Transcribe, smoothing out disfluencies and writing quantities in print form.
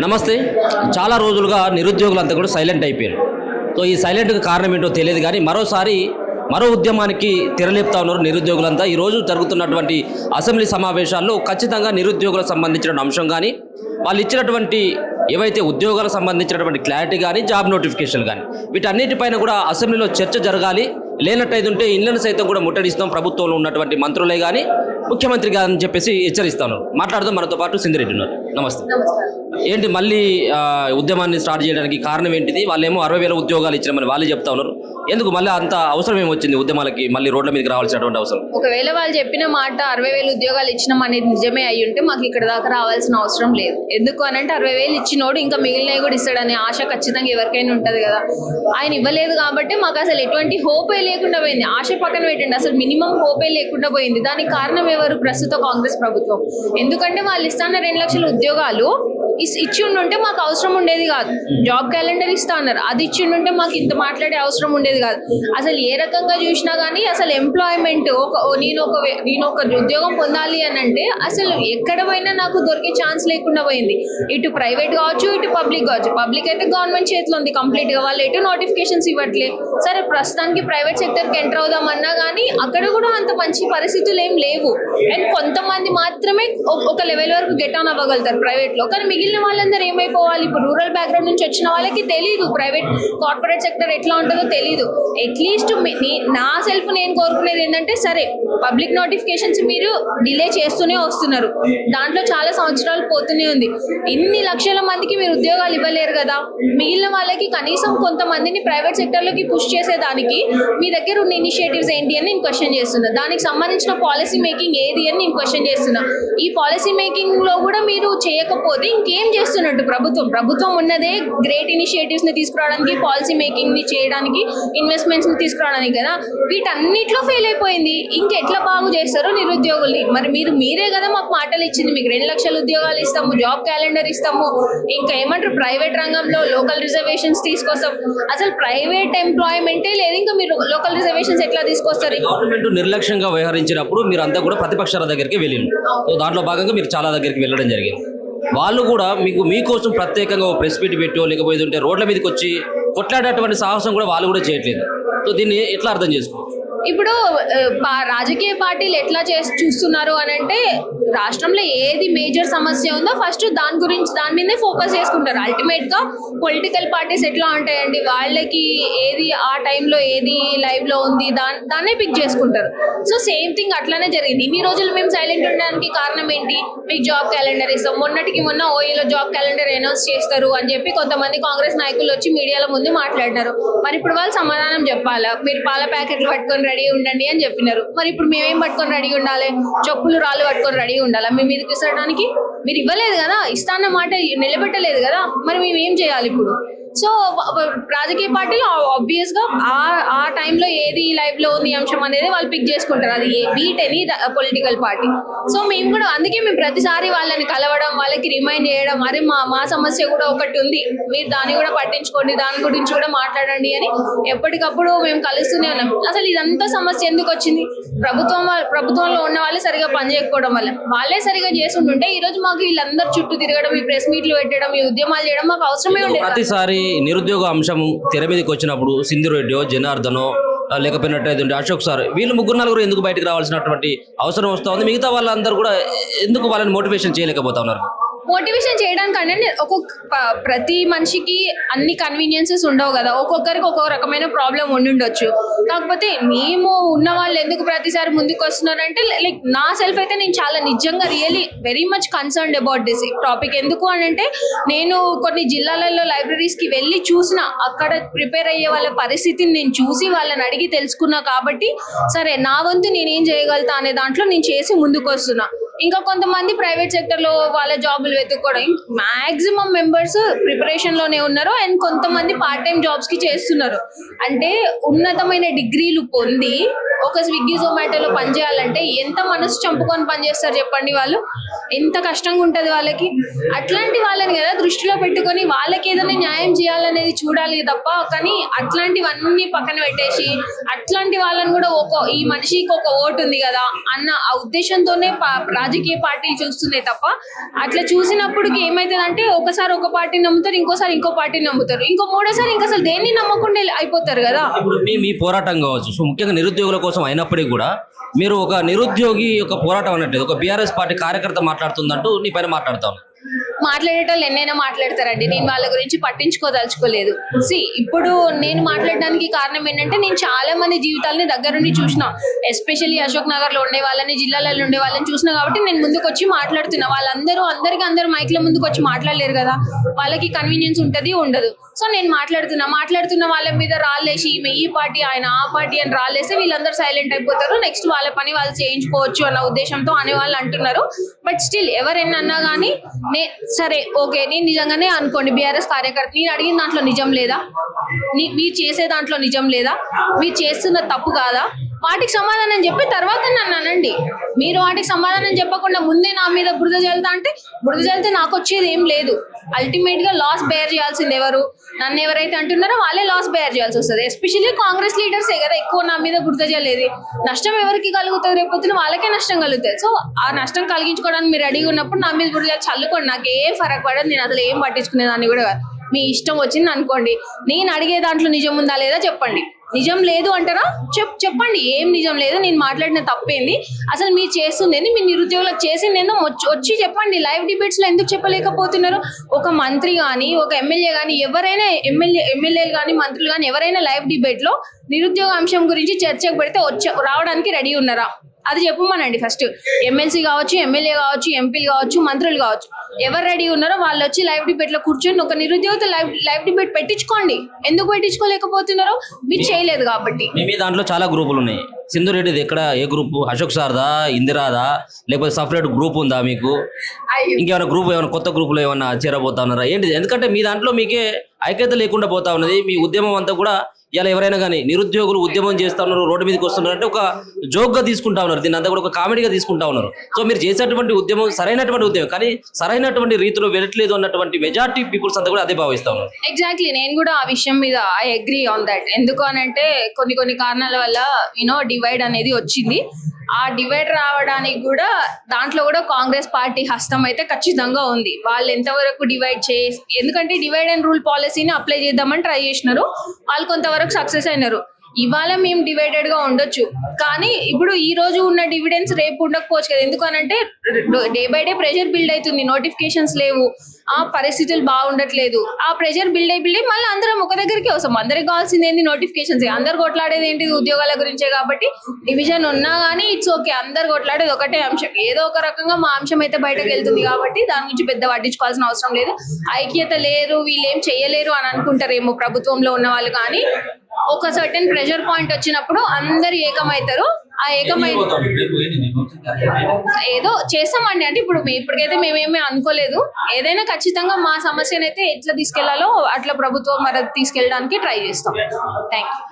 నమస్తే. చాలా రోజులుగా నిరుద్యోగులంతా కూడా సైలెంట్ అయిపోయారు. సో ఈ సైలెంట్‌కి కారణం ఏంటో తెలియదు కానీ మరో ఉద్యమానికి తెరలేపుతా ఉన్నారు నిరుద్యోగులంతా. ఈరోజు జరుగుతున్నటువంటి అసెంబ్లీ సమావేశాల్లో ఖచ్చితంగా నిరుద్యోగులకు సంబంధించిన అంశం కానీ, వాళ్ళు ఇచ్చినటువంటి ఏవైతే ఉద్యోగాలకు సంబంధించినటువంటి క్లారిటీ కానీ, జాబ్ నోటిఫికేషన్ కానీ, వీటన్నిటిపైన కూడా అసెంబ్లీలో చర్చ జరగాలి. లేనట్టయితుంటే ఇళ్లను సైతం కూడా ముట్టడిస్తాం ప్రభుత్వంలో ఉన్నటువంటి మంత్రులే కానీ ముఖ్యమంత్రి గారు అని చెప్పేసి హెచ్చరిస్తాను. మాట్లాడుతూ మనతో పాటు సింధిరెడ్డి ఉన్నారు. నమస్తే. ఏంటి మళ్ళీ ఉద్యమాన్ని స్టార్ట్ చేయడానికి కారణం ఏంటిది? వాళ్ళేమో 60,000 ఉద్యోగాలు ఇచ్చామని వాళ్ళే చెప్తా ఉన్నారు. ఎందుకు మళ్ళీ అంత అవసరం ఏమొచ్చింది ఉద్యమాలకి మళ్ళీ రోడ్ల మీదకి రావాల్సినటువంటి అవసరం? ఒకవేళ వాళ్ళు చెప్పిన మాట 60,000 ఉద్యోగాలు ఇచ్చినాం అనేది నిజమే అయ్యి ఉంటే మాకు ఇక్కడ దాకా రావాల్సిన అవసరం లేదు. ఎందుకు అనంటే 60,000 ఇచ్చినోడు ఇంకా మిగిలినవి కూడా ఇస్తాడనే ఆశ ఖచ్చితంగా ఎవరికైనా ఉంటుంది కదా. ఆయన ఇవ్వలేదు కాబట్టి మాకు అసలు ఎటువంటి హోపే లేకుండా పోయింది. ఆశ పక్కన పెట్టండి, అసలు మినిమం హోపే లేకుండా పోయింది. దానికి కారణం ఎవరు? ప్రస్తుత కాంగ్రెస్ ప్రభుత్వం. ఎందుకంటే వాళ్ళు ఇస్తాన్న 2 లక్షల ఉద్యోగాలు ఇచ్చి ఉండుంటే మాకు అవసరం ఉండేది కాదు. జాబ్ క్యాలెండర్ ఇస్తా అన్నారు, అది ఇచ్చి ఉండుంటే మాకు ఇంత మాట్లాడే అవసరం ఉండేది కాదు. అసలు ఏ రకంగా చూసినా కానీ అసలు ఎంప్లాయ్మెంట్ నేను ఒక ఉద్యోగం పొందాలి అని అంటే అసలు ఎక్కడ పోయినా నాకు దొరికే ఛాన్స్ లేకుండా పోయింది. ఇటు ప్రైవేట్ కావచ్చు, ఇటు పబ్లిక్ కావచ్చు. పబ్లిక్ అయితే గవర్నమెంట్ చేతిలో ఉంది కంప్లీట్ గా, వాళ్ళు ఎటు నోటిఫికేషన్స్ ఇవ్వట్లే. సరే ప్రస్తుతానికి ప్రైవేట్ సెక్టర్ కి ఎంటర్ అవుదామన్నా కానీ అక్కడ కూడా అంత మంచి పరిస్థితులు ఏం లేవు. అండ్ కొంతమంది మాత్రమే ఒక లెవెల్ వరకు గెట్ ఆన్ అవ్వగలుగుతారు ప్రైవేట్ లో. కానీ మిగిలిన వాళ్ళందరూ ఏమైపోవాలి? ఇప్పుడు రూరల్ బ్యాక్గ్రౌండ్ నుంచి వచ్చిన వాళ్ళకి తెలియదు ప్రైవేట్ కార్పొరేట్ సెక్టర్ ఎట్లా ఉంటుందో తెలియదు. అట్లీస్ట్ నా సెల్ఫ్ నేను కోరుకునేది ఏంటంటే, సరే పబ్లిక్ నోటిఫికేషన్స్ మీరు డిలే చేస్తూనే వస్తున్నారు, దాంట్లో చాలా సంవత్సరాలు పోతూనే ఉంది. ఇన్ని లక్షల మందికి మీరు ఉద్యోగాలు ఇవ్వలేరు కదా. మిగిలిన వాళ్ళకి కనీసం కొంతమందిని ప్రైవేట్ సెక్టర్లోకి పుష్ చేసేదానికి మీ దగ్గర ఉన్న ఇనిషియేటివ్స్ ఏంటి అని నేను క్వశ్చన్ చేస్తున్నా. దానికి సంబంధించిన పాలసీ మేకింగ్ ఏది అని నేను క్వశ్చన్ చేస్తున్నా. ఈ పాలసీ మేకింగ్ లో కూడా మీరు చేయకపోతే ఇంకేం చేస్తున్నట్టు? ప్రభుత్వం ఉన్నదే గ్రేట్ ఇనిషియేటివ్స్ ని తీసుకురావడానికి, పాలసీ మేకింగ్ ని చేయడానికి, ఇన్వెస్ట్మెంట్స్ ని తీసుకురావడానికి కదా. వీటన్నిటిలో ఫెయిల్ అయిపోయింది. ఇంకెట్లా బాగు చేస్తారు నిరుద్యోగుల్ని? మరి మీరే కదా మాకు మాటలు ఇచ్చింది, మీకు 2 లక్షల ఉద్యోగాలు ఇస్తాము, జాబ్ క్యాలెండర్ ఇస్తాము, ఇంకా ఏమంటారు ప్రైవేట్ రంగంలో లోకల్ రిజర్వేషన్స్ తీసుకొస్తాం. అసలు ప్రైవేట్ ఎంప్లాయ్మెంటే లేదు, ఇంకా మీరు లోకల్ రిజర్వేషన్స్ ఎట్లా తీసుకొస్తారు? గవర్నమెంట్ నిర్లక్ష్యంగా వ్యవహరించినప్పుడు మీరు అంతా కూడా ప్రతిపక్షాల దగ్గరికి వెళ్ళింది. సో దాంట్లో భాగంగా మీరు చాలా దగ్గరికి వెళ్ళడం జరిగింది. వాళ్ళు కూడా మీకోసం ప్రత్యేకంగా ప్రెస్ మీట్ పెట్టో లేకపోతే ఉంటే రోడ్ల మీదకి వచ్చి కొట్లాడేటువంటి సాహసం కూడా వాళ్ళు కూడా చేయట్లేదు. సో దీన్ని ఎట్లా అర్థం చేసుకోవచ్చు? ఇప్పుడు రాజకీయ పార్టీలు ఎట్లా చూస్తున్నారు అని అంటే, రాష్ట్రంలో ఏది మేజర్ సమస్య ఉందో ఫస్ట్ దాని మీదే ఫోకస్ చేసుకుంటారు. అల్టిమేట్ గా పొలిటికల్ పార్టీస్ ఎట్లా ఉంటాయండి, వాళ్ళకి ఏది ఆ టైంలో ఏది లైవ్ లో ఉంది దాన్నే పిక్ చేసుకుంటారు. సో సేమ్ థింగ్ అట్లానే జరిగింది. ఇన్ని రోజులు మేము సైలెంట్ ఉండడానికి కారణం ఏంటి? మీకు జాబ్ క్యాలెండర్ ఇస్తాం, మొన్న ఓఈలో జాబ్ క్యాలెండర్ అనౌన్స్ చేస్తారు అని చెప్పి కొంతమంది కాంగ్రెస్ నాయకులు వచ్చి మీడియాలో ముందు మాట్లాడినారు. మరి ఇప్పుడు వాళ్ళు సమాధానం చెప్పాలా? మీరు పాల ప్యాకెట్లు పట్టుకొని రెడీ ఉండండి అని చెప్పినారు. మరి ఇప్పుడు మేమేం పట్టుకొని రెడీ ఉండాలి? చెప్పులు రాళ్ళు పట్టుకొని రెడీ ఉండాలా? మీ మీదకి ఇస్తడానికి మీరు ఇవ్వలేదు కదా, ఇస్తాన్న మాట నిలబెట్టలేదు కదా, మరి మేము ఏం చేయాలి ఇప్పుడు? సో రాజకీయ పార్టీలు ఆబ్వియస్ గా ఆ టైంలో ఏది లైవ్ లో ఉంది అంశం అనేది వాళ్ళు పిక్ చేసుకుంటారు. అది beat any political party. So మేము కూడా అందుకే మేము ప్రతిసారి వాళ్ళని కలవడం, వాళ్ళకి రిమైండ్ చేయడం, అరే మా సమస్య కూడా ఒకటి ఉంది, మీరు దాన్ని కూడా పట్టించుకోండి, దాని గురించి కూడా మాట్లాడండి అని ఎప్పటికప్పుడు మేము కలుస్తూనే ఉన్నాం. అసలు ఇదంతా సమస్య ఎందుకు వచ్చింది? ప్రభుత్వంలో ఉన్న వాళ్ళు సరిగా పనిచేయకపోవడం వల్ల. వాళ్ళే సరిగా చేస్తుంటే ఈ రోజు మాకు వీళ్ళందరూ చుట్టూ తిరగడం, ఈ ప్రెస్ మీట్లు పెట్టడం, ఈ ఉద్యమాలు చేయడం మాకు అవసరమే ఉండేది. ప్రతిసారి నిరుద్యోగ అంశం తెర మీదకి వచ్చినప్పుడు సింధిరెడ్డో, జనార్దనో, లేకపోయినట్టయితే అశోక్ సార్, వీళ్ళు 3-4 ఎందుకు బయటకు రావాల్సినటువంటి అవసరం వస్తూ ఉంది? మిగతా వాళ్ళందరూ కూడా ఎందుకు వాళ్ళని మోటివేషన్ చేయలేకపోతా ఉన్నారు? మోటివేషన్ చేయడానికంటే ప్రతి మనిషికి అన్ని కన్వీనియన్సెస్ ఉండవు కదా. ఒక్కొక్కరికి ఒక్కొక్క రకమైన ప్రాబ్లం ఉండుండొచ్చు. కాకపోతే మేము ఉన్న వాళ్ళు ఎందుకు ప్రతిసారి ముందుకు వస్తున్నారంటే, లైక్ నా సెల్ఫ్ అయితే నేను చాలా నిజంగా really very much concerned about this topic. ఎందుకు అనంటే నేను కొన్ని జిల్లాలలో లైబ్రరీస్కి వెళ్ళి చూసిన, అక్కడ ప్రిపేర్ అయ్యే వాళ్ళ పరిస్థితిని నేను చూసి వాళ్ళని అడిగి తెలుసుకున్నా. కాబట్టి సరే నా వంతు నేనేం చేయగలుగుతా అనే దాంట్లో నేను చేసి ముందుకు వస్తున్నా. ఇంకా కొంతమంది ప్రైవేట్ సెక్టర్లో వాళ్ళ జాబులు వెతుక్కోవడం, మ్యాక్సిమం మెంబర్స్ ప్రిపరేషన్ లోనే ఉన్నారు. అండ్ కొంతమంది పార్ట్ టైం జాబ్స్ కి చేస్తున్నారు. అంటే ఉన్నతమైన డిగ్రీలు పొంది ఒక స్విగ్గీ జొమాటోలో పనిచేయాలంటే ఎంత మనసు చంపుకొని పనిచేస్తారు చెప్పండి? వాళ్ళు ఎంత కష్టంగా ఉంటుంది వాళ్ళకి. అట్లాంటి వాళ్ళని కదా దృష్టిలో పెట్టుకొని వాళ్ళకి ఏదైనా న్యాయం చేయాలనేది చూడాలి తప్ప, కానీ అట్లాంటివన్నీ పక్కన పెట్టేసి అట్లాంటి వాళ్ళని కూడా ఈ మనిషికి ఒక ఓటు ఉంది కదా అన్న ఆ ఉద్దేశంతోనే రాజకీయ పార్టీలు చూస్తున్నాయి తప్ప అట్లా చూసినప్పుడు ఏమైతుందంటే ఒకసారి ఒక పార్టీ నమ్ముతారు, ఇంకోసారి ఇంకో పార్టీ నమ్ముతారు, ఇంకో మూడోసారి ఇంకా అసలు దేన్ని నమ్మకుండా అయిపోతారు కదా. ఇప్పుడు మీ పోరాటం కావచ్చు, సో ముఖ్యంగా నిరుద్యోగుల కోసం అయినప్పటికీ కూడా మీరు ఒక నిరుద్యోగి యొక్క పోరాటం అన్నట్లేదు, ఒక బీఆర్ఎస్ పార్టీ కార్యకర్త మాట్లాడుతుందంటూ నీ పైన మాట్లాడతాను. మాట్లాడేటోళ్ళు ఎన్నైనా మాట్లాడతారండి, నేను వాళ్ళ గురించి పట్టించుకోదలుచుకోలేదు. ఇప్పుడు నేను మాట్లాడడానికి కారణం ఏంటంటే నేను చాలా మంది జీవితాలని దగ్గరుండి చూసిన, ఎస్పెషల్లీ అశోక్ నగర్ లో ఉండే వాళ్ళని, జిల్లాలలో ఉండే వాళ్ళని చూసిన కాబట్టి నేను ముందుకు వచ్చి మాట్లాడుతున్నా. అందరూ మైక్ల ముందుకు వచ్చి మాట్లాడలేరు కదా, వాళ్ళకి కన్వీనియన్స్ ఉంటది ఉండదు. సో నేను మాట్లాడుతున్న వాళ్ళ మీద రాళ్ళేసి ఈమె ఈ పార్టీ ఆయన ఆ పార్టీ అని రాళ్ళేస్తే వీళ్ళందరూ సైలెంట్ అయిపోతారు, నెక్స్ట్ వాళ్ళ పని వాళ్ళు చేయించుకోవచ్చు అన్న ఉద్దేశంతో అనేవాళ్ళు అంటున్నారు. బట్ స్టిల్ ఎవరైనా కానీ సరే ఓకే, నేను నిజంగానే అనుకోండి బీఆర్ఎస్ కార్యకర్త, నేను అడిగిన దాంట్లో నిజం లేదా, మీరు చేసే దాంట్లో నిజం లేదా, మీరు చేస్తున్న తప్పు కాదా, వాటికి సమాధానం చెప్పి తర్వాత నన్ను అనండి. మీరు వాటికి సమాధానం చెప్పకుండా ముందే నా మీద బురద జల్లుతా అంటే బురద జల్లితే నాకు వచ్చేది ఏం లేదు. అల్టిమేట్ గా లాస్ బేర్ చేయాల్సింది ఎవరు, నన్ను ఎవరైతే అంటున్నారో వాళ్ళే లాస్ బేర్ చేయాల్సి వస్తుంది. ఎస్పెషల్లీ కాంగ్రెస్ లీడర్సే కదా ఎక్కువ నా మీద బురద జల్లేది. నష్టం ఎవరికి కలుగుతుంది, రేపొద్దున వాళ్ళకే నష్టం కలుగుతుంది. సో ఆ నష్టం కలిగించుకోవడానికి మీరు రెడీగా ఉన్నప్పుడు నా మీద బురద చల్లుకోండి, నాకు ఏం ఫరక్ పడదు, నేను అసలు ఏం పట్టించుకునేదాన్ని కూడా కాదు. మీ ఇష్టం వచ్చింది అనుకోండి, నేను అడిగే దాంట్లో నిజం ఉందా లేదా చెప్పండి. నిజం లేదు అంటారా చెప్పండి, ఏం నిజం లేదు, నేను మాట్లాడిన తప్పేంది, అసలు మీరు చేస్తుంది ఏంది, మీ నిరుద్యోగులకు చేసింది ఏందో వచ్చి చెప్పండి. లైవ్ డిబేట్స్ లో ఎందుకు చెప్పలేకపోతున్నారు? ఒక మంత్రి కానీ ఒక ఎమ్మెల్యే కానీ ఎవరైనా ఎమ్మెల్యేలు కానీ మంత్రులు కానీ ఎవరైనా లైవ్ డిబేట్ లో నిరుద్యోగ అంశం గురించి చర్చకు పెడితే రావడానికి రెడీ ఉన్నారా? అది చెప్పమనండి ఫస్ట్. ఎమ్మెల్సీ కావచ్చు, ఎమ్మెల్యే కావచ్చు, ఎంపీలు కావచ్చు, మంత్రులు కావచ్చు, ఎవరు రెడీ ఉన్నారో వాళ్ళు వచ్చి లైవ్ డిబేట్ లో కూర్చొని ఒక నిరుద్యోగితో లైవ్ డిబేట్ పెట్టించుకోండి. ఎందుకు పెట్టించుకోలేకపోతున్నారో? మీరు చేయలేదు కాబట్టి. మీ దాంట్లో చాలా గ్రూపులు ఉన్నాయి. సింధు రెడ్డిది ఎక్కడ, ఏ గ్రూప్? అశోక్ సార్దా, ఇందిరాదా, లేకపోతే సపరేట్ గ్రూప్ ఉందా మీకు? ఇంకేమైనా గ్రూప్, ఏమైనా కొత్త గ్రూపులో ఏమన్నా చేరబోతా ఉన్నారా ఏంటిది? ఎందుకంటే మీ దాంట్లో మీకే ఐక్యత లేకుండా పోతా ఉన్నది. మీ ఉద్యమం అంతా కూడా ఇలా ఎవరైనా కానీ నిరుద్యోగులు ఉద్యమం చేస్తా ఉన్నారు, రోడ్డు మీదకి వస్తున్నారు అంటే ఒక జోక్గా తీసుకుంటా ఉన్నారు, దీన్ని అంతా కూడా ఒక కామెడీగా తీసుకుంటా ఉన్నారు. సో మీరు చేసేటువంటి ఉద్యమం సరైనటువంటి ఉద్యమం, కానీ సరైనటువంటి రీతిలో వెళ్ళట్లేదు అన్నటువంటి మెజారిటీ పీపుల్స్ అంతా కూడా అదే భావిస్తా ఉన్నారు. ఎగ్జాక్ట్లీ, నేను కూడా ఆ విషయం మీద ఐ అగ్రీ ఆన్ దట్. ఎందుకు అని అంటే కొన్ని కారణాల వల్ల డివైడ్ అనేది వచ్చింది. ఆ డివైడ్ రావడానికి కూడా దాంట్లో కూడా కాంగ్రెస్ పార్టీ హస్తం అయితే ఖచ్చితంగా ఉంది. వాళ్ళు ఎంతవరకు డివైడ్ ఎందుకంటే డివైడ్ అండ్ రూల్ పాలసీని అప్లై చేద్దామని ట్రై చేసినారు, వాళ్ళు కొంతవరకు సక్సెస్ అయినారు. ఇవాళ మేము డివైడెడ్ గా ఉండొచ్చు, కానీ ఇప్పుడు ఈ రోజు ఉన్న డివిడెన్స్ రేపు ఉండకపోవచ్చు కదా. ఎందుకనంటే day by day pressure build అవుతుంది, నోటిఫికేషన్స్ లేవు, ఆ పరిస్థితులు బాగుండట్లేదు. ఆ ప్రెషర్ బిల్డ్ అయి మళ్ళీ అందరం ఒక దగ్గరికి వస్తాం. అందరికి కావాల్సింది ఏంటి? నోటిఫికేషన్స్. అందరు కొట్లాడేది ఏంటి? ఉద్యోగాల గురించే. కాబట్టి డివిజన్ ఉన్నా కానీ ఇట్స్ ఓకే, అందరు కొట్లాడేది ఒకటే అంశం. ఏదో ఒక రకంగా మా అంశం అయితే బయటకు వెళ్తుంది కాబట్టి దాని గురించి పెద్ద పట్టించుకోవాల్సిన అవసరం లేదు. ఐక్యత లేరు, వీళ్ళు ఏం చేయలేరు అని అనుకుంటారేమో ప్రభుత్వంలో ఉన్న వాళ్ళు, కానీ ఒక సర్టెన్ ప్రెషర్ పాయింట్ వచ్చినప్పుడు అందరు ఏకమవుతారు. ఆ ఏదో చేస్తామండి. అంటే ఇప్పటికైతే మేమేమీ అనుకోలేదు. ఏదైనా ఖచ్చితంగా మా సమస్యనైతే ఎట్లా తీసుకెళ్లాలో అట్లా ప్రభుత్వం మరి తీసుకెళ్ళడానికి ట్రై చేస్తాం. Thank you.